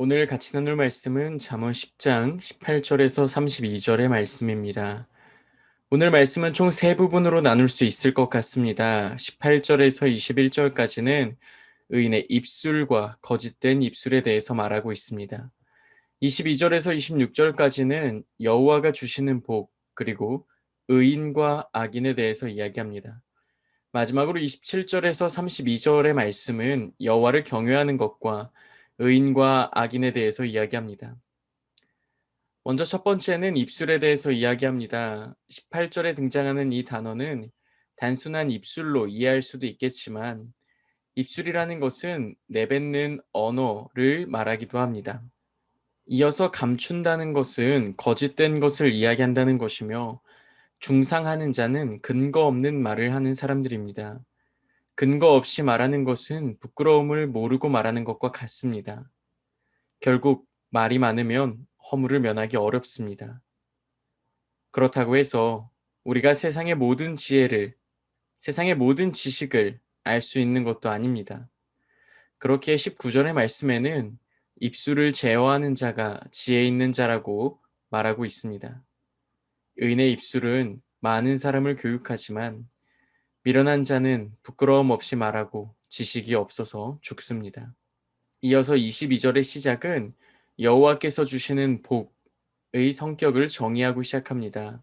오늘 같이 나눌 말씀은 잠언 10장 18절에서 32절의 말씀입니다. 오늘 말씀은 총 세 부분으로 나눌 수 있을 것 같습니다. 18절에서 21절까지는 의인의 입술과 거짓된 입술에 대해서 말하고 있습니다. 22절에서 26절까지는 여호와가 주시는 복, 그리고 의인과 악인에 대해서 이야기합니다. 마지막으로 27절에서 32절의 말씀은 여호와를 경외하는 것과 의인과 악인에 대해서 이야기합니다. 먼저 첫 번째는 입술에 대해서 이야기합니다. 18절에 등장하는 이 단어는 단순한 입술로 이해할 수도 있겠지만 입술이라는 것은 내뱉는 언어를 말하기도 합니다. 이어서 감춘다는 것은 거짓된 것을 이야기한다는 것이며 중상하는 자는 근거 없는 말을 하는 사람들입니다. 근거 없이 말하는 것은 부끄러움을 모르고 말하는 것과 같습니다. 결국 말이 많으면 허물을 면하기 어렵습니다. 그렇다고 해서 우리가 세상의 모든 지혜를, 세상의 모든 지식을 알 수 있는 것도 아닙니다. 그렇게 19절의 말씀에는 입술을 제어하는 자가 지혜 있는 자라고 말하고 있습니다. 의인의 입술은 많은 사람을 교육하지만 미련한 자는 부끄러움 없이 말하고 지식이 없어서 죽습니다. 이어서 22절의 시작은 여호와께서 주시는 복의 성격을 정의하고 시작합니다.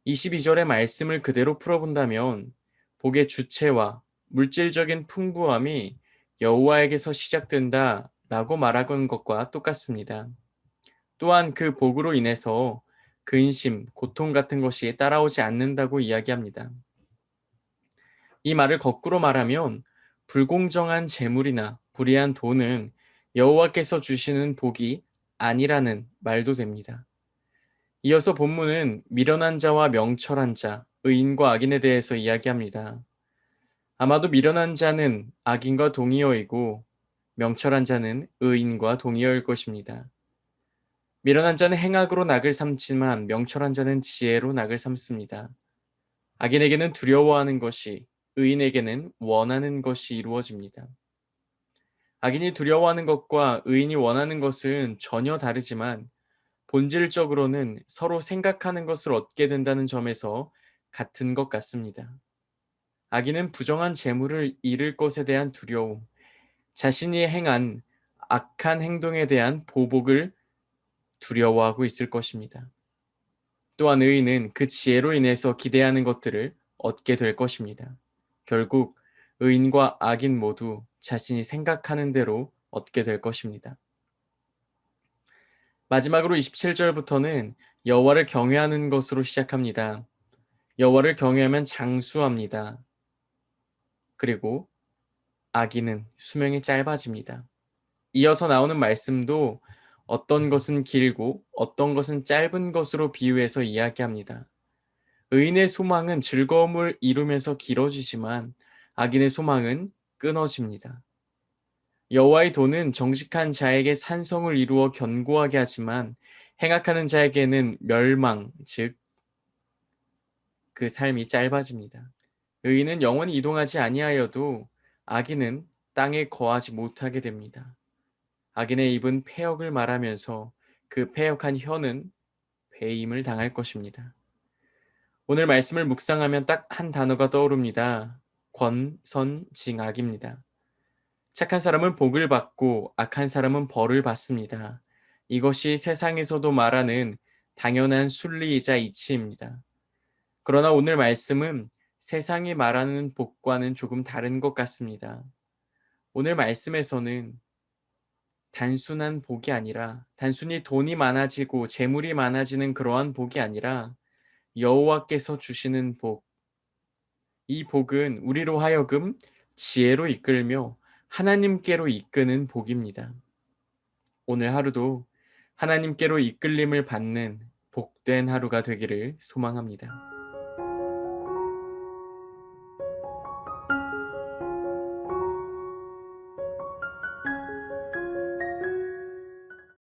22절의 말씀을 그대로 풀어본다면 복의 주체와 물질적인 풍부함이 여호와에게서 시작된다라고 말하는 것과 똑같습니다. 또한 그 복으로 인해서 근심, 고통 같은 것이 따라오지 않는다고 이야기합니다. 이 말을 거꾸로 말하면 불공정한 재물이나 불의한 돈은 여호와께서 주시는 복이 아니라는 말도 됩니다. 이어서 본문은 미련한 자와 명철한 자, 의인과 악인에 대해서 이야기합니다. 아마도 미련한 자는 악인과 동의어이고 명철한 자는 의인과 동의어일 것입니다. 미련한 자는 행악으로 낙을 삼지만 명철한 자는 지혜로 낙을 삼습니다. 악인에게는 두려워하는 것이, 의인에게는 원하는 것이 이루어집니다. 악인이 두려워하는 것과 의인이 원하는 것은 전혀 다르지만 본질적으로는 서로 생각하는 것을 얻게 된다는 점에서 같은 것 같습니다. 악인은 부정한 재물을 잃을 것에 대한 두려움, 자신이 행한 악한 행동에 대한 보복을 두려워하고 있을 것입니다. 또한 의인은 그 지혜로 인해서 기대하는 것들을 얻게 될 것입니다. 결국 의인과 악인 모두 자신이 생각하는 대로 얻게 될 것입니다. 마지막으로 27절부터는 여호와를 경외하는 것으로 시작합니다. 여호와를 경외하면 장수합니다. 그리고 악인은 수명이 짧아집니다. 이어서 나오는 말씀도 어떤 것은 길고 어떤 것은 짧은 것으로 비유해서 이야기합니다. 의인의 소망은 즐거움을 이루면서 길어지지만 악인의 소망은 끊어집니다. 여호와의 도는 정직한 자에게 산성을 이루어 견고하게 하지만 행악하는 자에게는 멸망, 즉 그 삶이 짧아집니다. 의인은 영원히 이동하지 아니하여도 악인은 땅에 거하지 못하게 됩니다. 악인의 입은 패역을 말하면서 그 패역한 혀는 배임을 당할 것입니다. 오늘 말씀을 묵상하면 딱 한 단어가 떠오릅니다. 권선징악입니다. 착한 사람은 복을 받고 악한 사람은 벌을 받습니다. 이것이 세상에서도 말하는 당연한 순리이자 이치입니다. 그러나 오늘 말씀은 세상이 말하는 복과는 조금 다른 것 같습니다. 오늘 말씀에서는 단순한 복이 아니라 단순히 돈이 많아지고 재물이 많아지는 그러한 복이 아니라 여호와께서 주시는 복, 이 복은 우리로 하여금 지혜로 이끌며 하나님께로 이끄는 복입니다. 오늘 하루도 하나님께로 이끌림을 받는 복된 하루가 되기를 소망합니다.